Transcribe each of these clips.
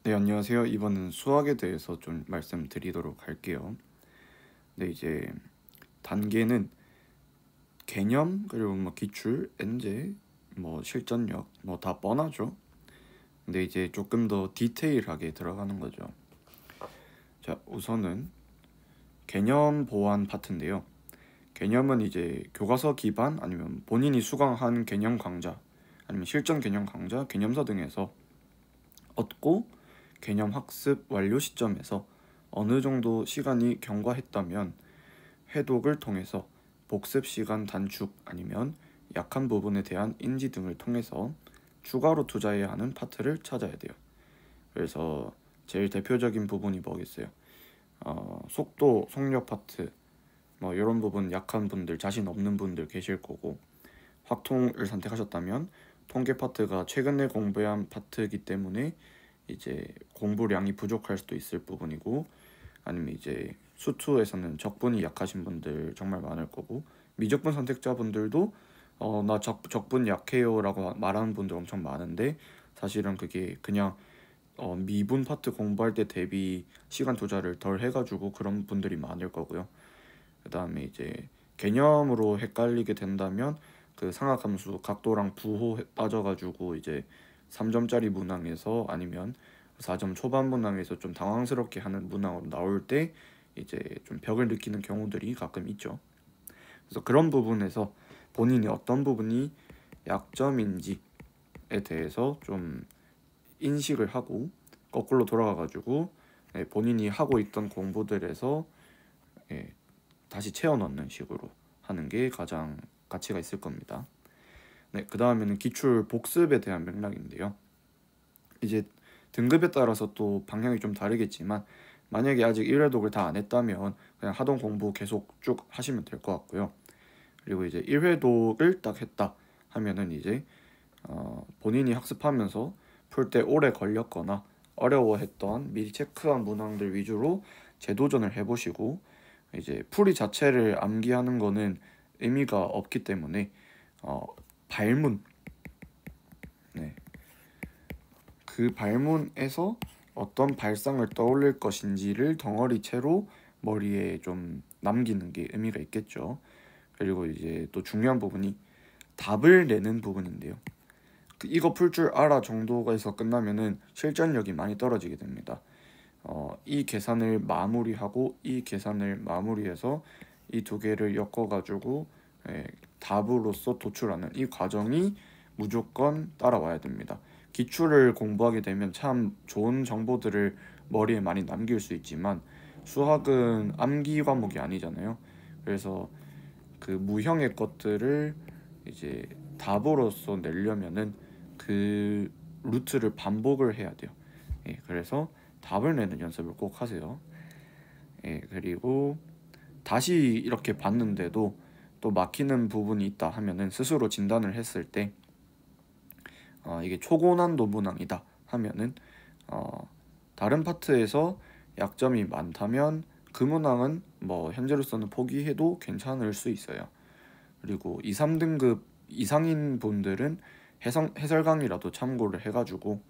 네, 안녕하세요. 이번은 수학에 대해서 좀 말씀드리도록 할게요. 네, 이제 단계는 개념, 그리고 뭐 기출, 엔제, 뭐 실전력, 뭐 다 뻔하죠. 근데 이제 조금 더 디테일하게 들어가는 거죠. 자, 우선은 개념 보완 파트인데요. 개념은 이제 교과서 기반 아니면 본인이 수강한 개념 강좌 아니면 실전 개념 강좌, 개념서 등에서 얻고 개념 학습 완료 시점에서 어느 정도 시간이 경과했다면 회독을 통해서 복습 시간 단축 아니면 약한 부분에 대한 인지 등을 통해서 추가로 투자해야 하는 파트를 찾아야 돼요. 그래서 제일 대표적인 부분이 뭐겠어요? 속도, 속력 파트, 뭐 이런 부분 약한 분들, 자신 없는 분들 계실 거고, 확통을 선택하셨다면 통계 파트가 최근에 공부한 파트이기 때문에 이제 공부량이 부족할 수도 있을 부분이고, 아니면 이제 수투에서는 적분이 약하신 분들 정말 많을 거고, 미적분 선택자분들도 나 적분 약해요라고 말하는 분들 엄청 많은데, 사실은 그게 그냥 미분 파트 공부할 때 대비 시간 투자를 덜 해가지고 그런 분들이 많을 거고요. 그 다음에 이제 개념으로 헷갈리게 된다면 그 상하함수 각도랑 부호 빠져가지고 이제 3점짜리 문항에서 아니면 4점 초반 문항에서 좀 당황스럽게 하는 문항으로 나올 때 이제 좀 벽을 느끼는 경우들이 가끔 있죠. 그래서 그런 부분에서 본인이 어떤 부분이 약점인지에 대해서 좀 인식을 하고 거꾸로 돌아가가지고 본인이 하고 있던 공부들에서 예, 다시 채워 넣는 식으로 하는 게 가장 가치가 있을 겁니다. 네, 그 다음에는 기출 복습에 대한 맥락인데요. 이제 등급에 따라서 또 방향이 좀 다르겠지만, 만약에 아직 1회독을 다 안 했다면 그냥 하던 공부 계속 쭉 하시면 될 것 같고요. 그리고 이제 1회독을 딱 했다 하면은 이제 본인이 학습하면서 풀 때 오래 걸렸거나 어려워했던 미리 체크한 문항들 위주로 재도전을 해보시고, 이제 풀이 자체를 암기하는 거는 의미가 없기 때문에 어, 발문, 네, 그 발문에서 어떤 발상을 떠올릴 것인지를 덩어리채로 머리에 좀 남기는 게 의미가 있겠죠. 그리고 이제 또 중요한 부분이 답을 내는 부분인데요. 이거 풀 줄 알아 정도에서 끝나면은 실전력이 많이 떨어지게 됩니다. 이 계산을 마무리하고 이 계산을 마무리해서 이 두 개를 엮어가지고 답으로서 도출하는 이 과정이 무조건 따라와야 됩니다. 기출을 공부하게 되면 참 좋은 정보들을 머리에 많이 남길 수 있지만 수학은 암기 과목이 아니잖아요. 그래서 그 무형의 것들을 이제 답으로서 내려면은 그 루트를 반복을 해야 돼요. 그래서 답을 내는 연습을 꼭 하세요. 그리고 다시 이렇게 봤는데도 또 막히는 부분이 있다 하면은 스스로 진단을 했을 때 이게 초고난도 문항이다 하면은 어, 다른 파트에서 약점이 많다면 그 문항은 뭐 현재로서는 포기해도 괜찮을 수 있어요. 그리고 2, 3등급 이상인 분들은 해설 강의라도 참고를 해가지고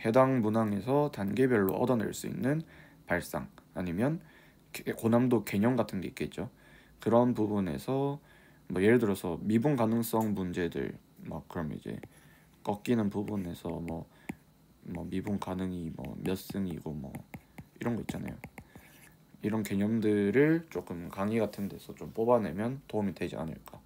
해당 문항에서 단계별로 얻어낼 수 있는 발상 아니면 고난도 개념 같은 게 있겠죠. 그런 부분에서 뭐 예를 들어서 미분 가능성 문제들 막 그럼 이제 꺾이는 부분에서 뭐 미분 가능이 뭐 몇 승이고 뭐 이런 거 있잖아요. 이런 개념들을 조금 강의 같은 데서 좀 뽑아내면 도움이 되지 않을까.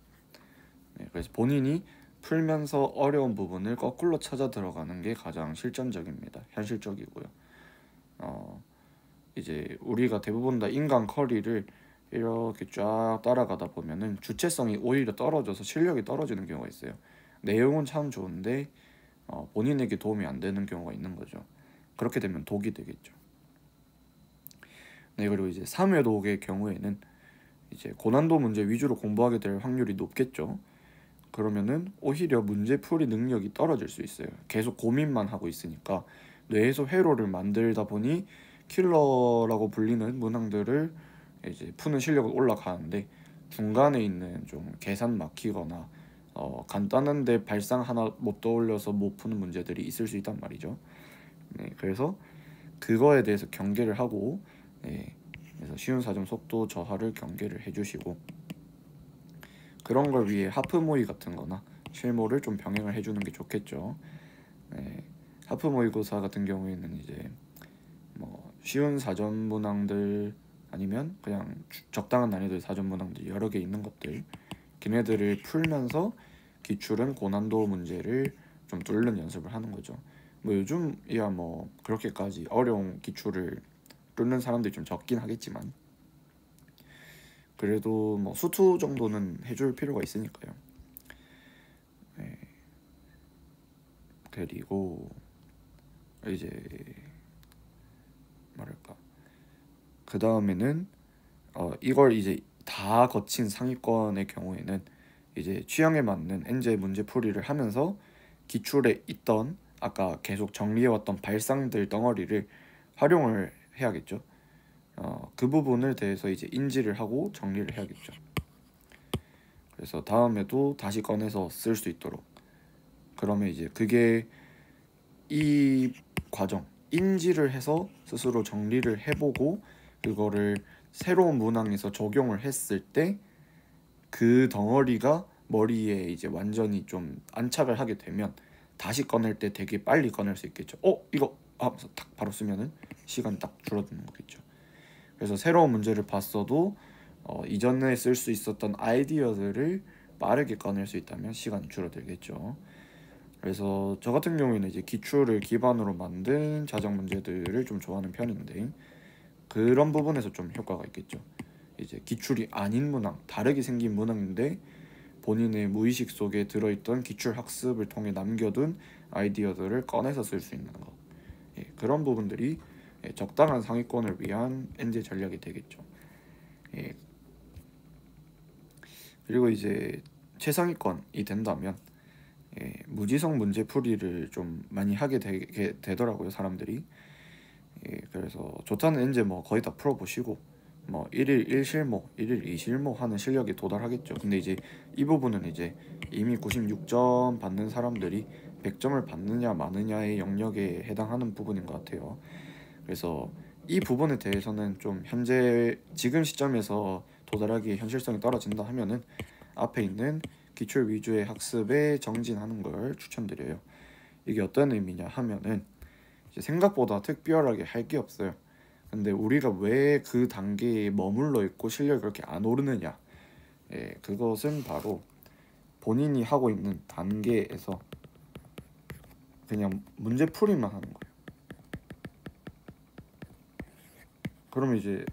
그래서 본인이 풀면서 어려운 부분을 거꾸로 찾아 들어가는 게 가장 실전적입니다. 현실적이고요. 이제 우리가 대부분 다 인간 커리를 이렇게 쫙 따라가다 보면은 주체성이 오히려 떨어져서 실력이 떨어지는 경우가 있어요. 내용은 참 좋은데 본인에게 도움이 안 되는 경우가 있는 거죠. 그렇게 되면 독이 되겠죠. 네, 그리고 이제 3회독의 경우에는 이제 고난도 문제 위주로 공부하게 될 확률이 높겠죠. 그러면은 오히려 문제풀이 능력이 떨어질 수 있어요. 계속 고민만 하고 있으니까 뇌에서 회로를 만들다 보니 킬러라고 불리는 문항들을 이제 푸는 실력은 올라가는데 중간에 있는 좀 계산 막히거나 간단한데 발상 하나 못 떠올려서 못 푸는 문제들이 있을 수 있단 말이죠. 네, 그래서 그거에 대해서 경계를 하고, 네, 그래서 쉬운 4점 속도 저하를 경계를 해주시고, 그런 걸 위해 하프 모의 같은 거나 실모를 좀 병행을 해주는 게 좋겠죠. 네, 하프 모의고사 같은 경우에는 이제 뭐 쉬운 4점 문항들 아니면 그냥 적당한 난이도의 4점 문항들 여러 개 있는 것들, 걔네들을 풀면서 기출은 고난도 문제를 좀 뚫는 연습을 하는 거죠. 뭐 요즘이야 뭐 그렇게까지 어려운 기출을 뚫는 사람들이 좀 적긴 하겠지만, 그래도 뭐 수투 정도는 해줄 필요가 있으니까요. 네, 그리고 이제 뭐랄까, 그 다음에는 이걸 이제 다 거친 상위권의 경우에는 이제 취향에 맞는 엔제 문제풀이를 하면서 기출에 있던 아까 계속 정리해왔던 발상들 덩어리를 활용을 해야겠죠. 그 부분을 대해서 이제 인지를 하고 정리를 해야겠죠. 그래서 다음에도 다시 꺼내서 쓸 수 있도록. 그러면 이제 그게 이 과정, 인지를 해서 스스로 정리를 해보고 그거를 새로운 문항에서 적용을 했을 때 그 덩어리가 머리에 이제 완전히 좀 안착을 하게 되면 다시 꺼낼 때 되게 빨리 꺼낼 수 있겠죠. 이거 하면서 딱 바로 쓰면은 시간이 딱 줄어드는 거겠죠. 그래서 새로운 문제를 봤어도 이전에 쓸 수 있었던 아이디어들을 빠르게 꺼낼 수 있다면 시간이 줄어들겠죠. 그래서 저 같은 경우에는 이제 기출을 기반으로 만든 자정 문제들을 좀 좋아하는 편인데, 그런 부분에서 좀 효과가 있겠죠. 이제 기출이 아닌 문항, 다르게 생긴 문항인데 본인의 무의식 속에 들어있던 기출 학습을 통해 남겨둔 아이디어들을 꺼내서 쓸 수 있는 거. 그런 부분들이 적당한 상위권을 위한 엔제 전략이 되겠죠. 예, 그리고 이제 최상위권이 된다면 무지성 문제풀이를 좀 많이 하게 되더라고요, 사람들이. 그래서 좋다는 엔제 뭐 거의 다 풀어보시고 뭐 1일 1실무, 1일 2실무 하는 실력에 도달하겠죠. 근데 이제 이 부분은 이제 이미 96점 받는 사람들이 100점을 받느냐 마느냐의 영역에 해당하는 부분인 것 같아요. 그래서 이 부분에 대해서는 좀 현재 지금 시점에서 도달하기 현실성이 떨어진다 하면은 앞에 있는 기출 위주의 학습에 정진하는 걸 추천드려요. 이게 어떤 의미냐 하면은 이제 생각보다 특별하게 할 게 없어요. 근데 우리가 왜 그 단계에 머물러 있고 실력이 그렇게 안 오르느냐? 그것은 바로 본인이 하고 있는 단계에서 그냥 문제풀이만 하는 거예요. 그러면 이제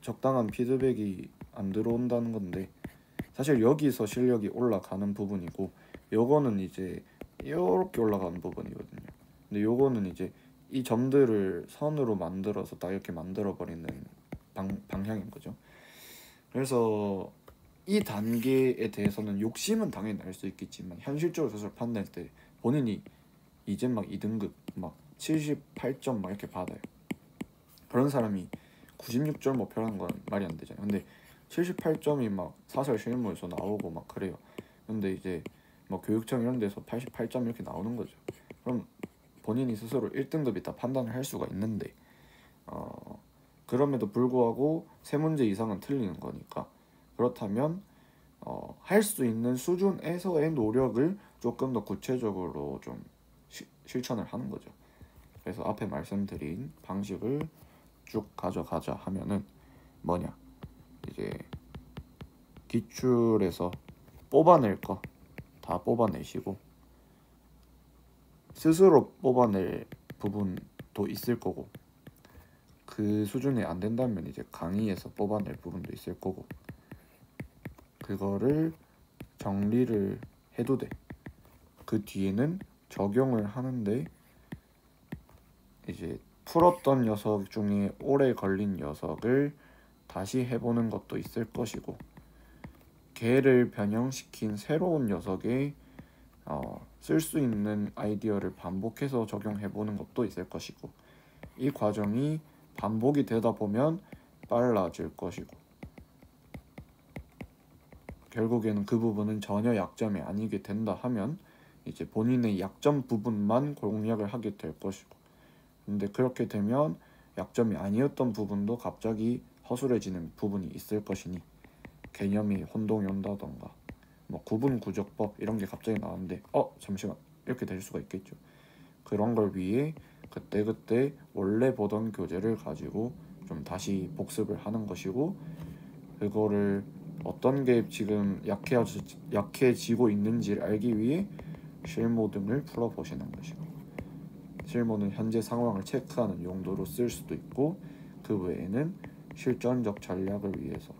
적당한 피드백이 안 들어온다는 건데, 사실 여기서 실력이 올라가는 부분이고 요거는 이제 이렇게 올라가는 부분이거든요. 근데 요거는 이제 이 점들을 선으로 만들어서 딱 이렇게 만들어 버리는 방향인 거죠. 그래서 이 단계에 대해서는 욕심은 당연히 날 수 있겠지만 현실적으로 스스로 판단할 때 본인이 이제 막 2등급 막 78점 막 이렇게 받아요. 그런 사람이 96점 목표라는 건 말이 안 되잖아요. 근데 78점이 막 사설 실무에서 나오고 막 그래요. 근데 이제 뭐 교육청 이런 데서 88점 이렇게 나오는 거죠. 그럼 본인이 스스로 1등급이다 판단을 할 수가 있는데, 그럼에도 불구하고 세 문제 이상은 틀리는 거니까, 그렇다면 할 수 있는 수준에서의 노력을 조금 더 구체적으로 좀 실천을 하는 거죠. 그래서 앞에 말씀드린 방식을 쭉 가져가자 하면은 뭐냐, 이제 기출에서 뽑아낼 거 다 뽑아내시고 스스로 뽑아낼 부분도 있을 거고, 그 수준이 안 된다면 이제 강의에서 뽑아낼 부분도 있을 거고, 그거를 정리를 해도 돼. 그 뒤에는 적용을 하는데 이제 풀었던 녀석 중에 오래 걸린 녀석을 다시 해보는 것도 있을 것이고, 걔를 변형시킨 새로운 녀석에 쓸 수 있는 아이디어를 반복해서 적용해보는 것도 있을 것이고, 이 과정이 반복이 되다 보면 빨라질 것이고, 결국에는 그 부분은 전혀 약점이 아니게 된다 하면 이제 본인의 약점 부분만 공략을 하게 될 것이고, 근데 그렇게 되면 약점이 아니었던 부분도 갑자기 허술해지는 부분이 있을 것이니 개념이 혼동이 온다던가 뭐 구분구조법 이런 게 갑자기 나오는데 잠시만 이렇게 될 수가 있겠죠. 그런 걸 위해 그때그때 원래 보던 교재를 가지고 좀 다시 복습을 하는 것이고, 그거를 어떤 게 지금 약해지고 있는지를 알기 위해 실무 등을 풀어보시는 것이고, 실무는 현재 상황을 체크하는 용도로 쓸 수도 있고, 그 외에는 실전적 전략을 위해서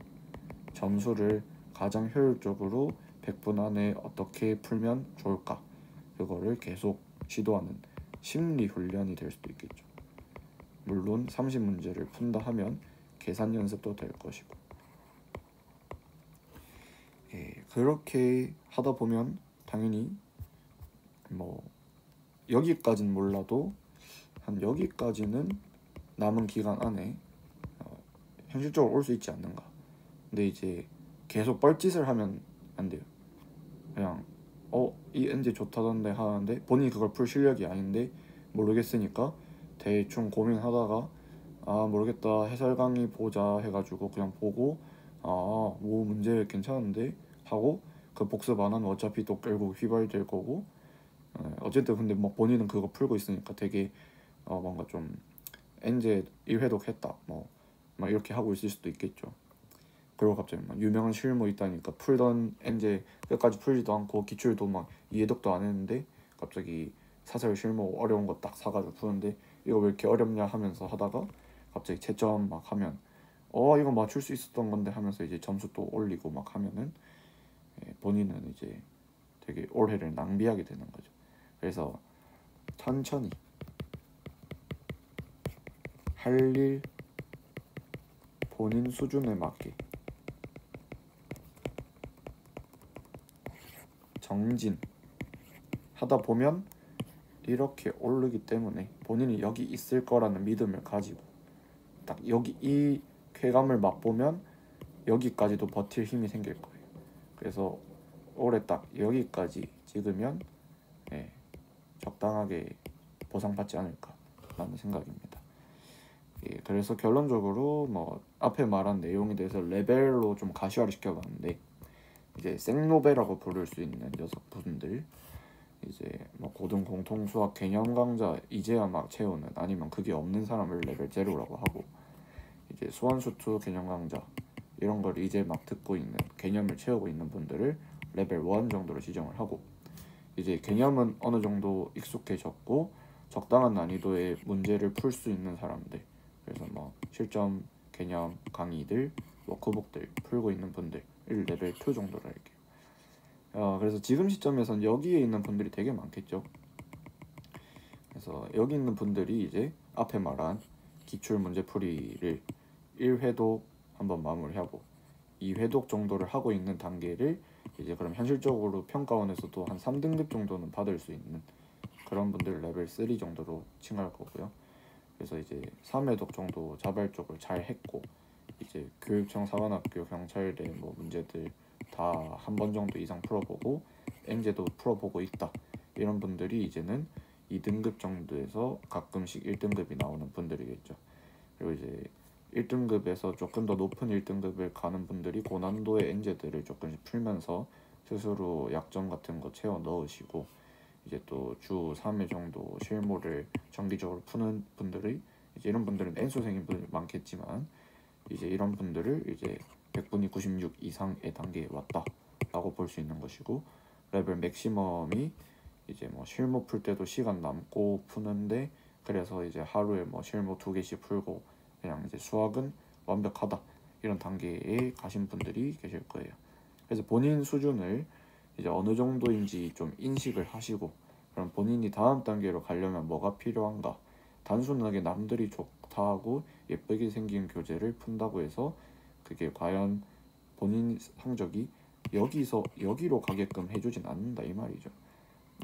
점수를 가장 효율적으로 100분 안에 어떻게 풀면 좋을까, 그거를 계속 시도하는 심리 훈련이 될 수도 있겠죠. 물론 30문제를 푼다 하면 계산 연습도 될 것이고, 그렇게 하다 보면 당연히 뭐 여기까진 몰라도 한 여기까지는 남은 기간 안에 현실적으로 올 수 있지 않는가. 근데 이제 계속 뻘짓을 하면 안 돼요. 그냥 이 엔지 좋다던데 하는데 본인이 그걸 풀 실력이 아닌데 모르겠으니까 대충 고민하다가 모르겠다 해설 강의 보자 해가지고 그냥 보고 뭐 문제 괜찮은데 하고 그 복습 안 하면 어차피 또 결국 휘발될 거고, 어쨌든 근데 뭐 본인은 그거 풀고 있으니까 되게 뭔가 좀 엔제 1회독 했다 뭐 막 이렇게 하고 있을 수도 있겠죠. 그리고 갑자기 막 유명한 실무 있다니까 풀던 엔제 끝까지 풀지도 않고 기출도 막 이해독도 안 했는데 갑자기 사설 실무 어려운 거 딱 사가지고 푸는데 이거 왜 이렇게 어렵냐 하면서 하다가 갑자기 채점 막 하면 이거 맞출 수 있었던 건데 하면서 이제 점수 또 올리고 막 하면은 본인은 이제 되게 올해를 낭비하게 되는 거죠. 그래서 천천히 할 일 본인 수준에 맞게 정진 하다 보면 이렇게 오르기 때문에 본인이 여기 있을 거라는 믿음을 가지고 딱 여기 이 쾌감을 맛보면 여기까지도 버틸 힘이 생길 거예요. 그래서 올해 딱 여기까지 찍으면 적당하게 보상받지 않을까라는 생각입니다. 그래서 결론적으로 뭐 앞에 말한 내용에 대해서 레벨로 좀 가시화를 시켜봤는데, 이제 생노베라고 부를 수 있는 녀석분들, 이제 뭐 고등 공통 수학 개념 강좌 이제야 막 채우는, 아니면 그게 없는 사람을 레벨 제로라고 하고, 이제 수완수투 개념 강좌 이런 걸 이제 막 듣고 있는, 개념을 채우고 있는 분들을 레벨 1 정도로 지정을 하고, 이제 개념은 어느 정도 익숙해졌고 적당한 난이도의 문제를 풀 수 있는 사람들, 그래서 뭐 실점 개념 강의들 워크북들 풀고 있는 분들 레벨 2 정도로 할게요. 그래서 지금 시점에선 여기에 있는 분들이 되게 많겠죠. 그래서 여기 있는 분들이 이제 앞에 말한 기출 문제풀이를 1회독 한번 마무리하고 2회독 정도를 하고 있는 단계를 이제 그럼 현실적으로 평가원에서도 한 3등급 정도는 받을 수 있는 그런 분들 레벨 3 정도로 칭할 거고요. 그래서 이제 3회독 정도 자발적으로 잘 했고, 이제 교육청, 사관학교, 경찰대 뭐 문제들 다 한 번 정도 이상 풀어보고 엔제도 풀어보고 있다, 이런 분들이 이제는 2등급 정도에서 가끔씩 1등급이 나오는 분들이겠죠. 그리고 이제 1등급에서 조금 더 높은 1등급을 가는 분들이 고난도의 엔제들을 조금씩 풀면서 스스로 약점 같은 거 채워 넣으시고, 이제 또 주 3회 정도 실무를 정기적으로 푸는 분들이, 이제 이런 분들은 N수생인 분이 많겠지만 이제 이런 분들을 이제 100분이 96 이상의 단계에 왔다 라고 볼 수 있는 것이고, 레벨 맥시멈이 이제 뭐 실무 풀 때도 시간 남고 푸는데, 그래서 이제 하루에 뭐 실무 2개씩 풀고 그냥 이제 수학은 완벽하다, 이런 단계에 가신 분들이 계실 거예요. 그래서 본인 수준을 이제 어느 정도인지 좀 인식을 하시고, 그럼 본인이 다음 단계로 가려면 뭐가 필요한가, 단순하게 남들이 좋다 하고 예쁘게 생긴 교재를 푼다고 해서 그게 과연 본인 성적이 여기서 여기로 가게끔 해주진 않는다 이 말이죠.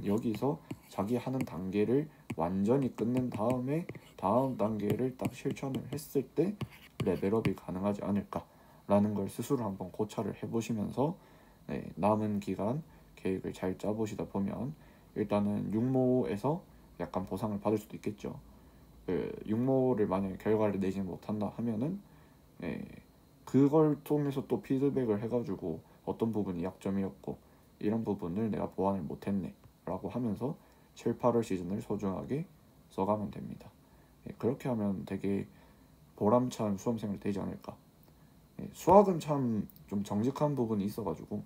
여기서 자기 하는 단계를 완전히 끝낸 다음에 다음 단계를 딱 실천을 했을 때 레벨업이 가능하지 않을까라는 걸 스스로 한번 고찰을 해보시면서 남은 기간 계획을 잘 짜보시다 보면 일단은 육모에서 약간 보상을 받을 수도 있겠죠. 육모를 만약에 결과를 내지 못한다 하면은 예, 그걸 통해서 또 피드백을 해가지고 어떤 부분이 약점이었고 이런 부분을 내가 보완을 못했네 라고 하면서 7, 8월 시즌을 소중하게 써가면 됩니다. 예, 그렇게 하면 되게 보람찬 수험생활 되지 않을까. 예, 수학은 참 좀 정직한 부분이 있어가지고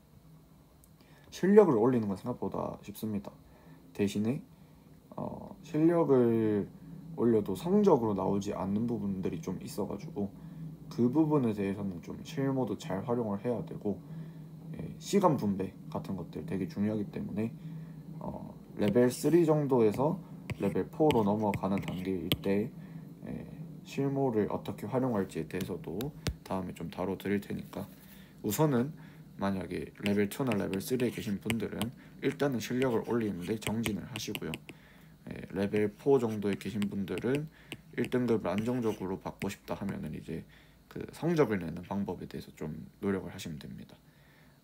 실력을 올리는 건 생각보다 쉽습니다. 대신에 실력을 올려도 성적으로 나오지 않는 부분들이 좀 있어가지고 그 부분에 대해서는 좀 실무도 잘 활용을 해야 되고 예, 시간 분배 같은 것들 되게 중요하기 때문에 레벨 3 정도에서 레벨 4로 넘어가는 단계일 때 예, 실무를 어떻게 활용할지에 대해서도 다음에 좀 다뤄드릴 테니까 우선은 만약에 레벨 2나 레벨 3에 계신 분들은 일단은 실력을 올리는데 정진을 하시고요. 예, 레벨 4 정도에 계신 분들은 1등급을 안정적으로 받고 싶다 하면은 이제 그 성적을 내는 방법에 대해서 좀 노력을 하시면 됩니다.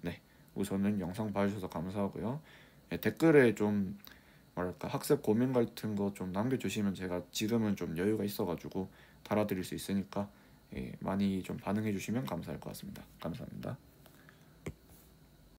네, 우선은 영상 봐주셔서 감사하고요. 예, 댓글에 좀 뭐랄까 학습 고민 같은 거 좀 남겨주시면 제가 지금은 좀 여유가 있어가지고 달아드릴 수 있으니까 예, 많이 좀 반응해주시면 감사할 것 같습니다. 감사합니다.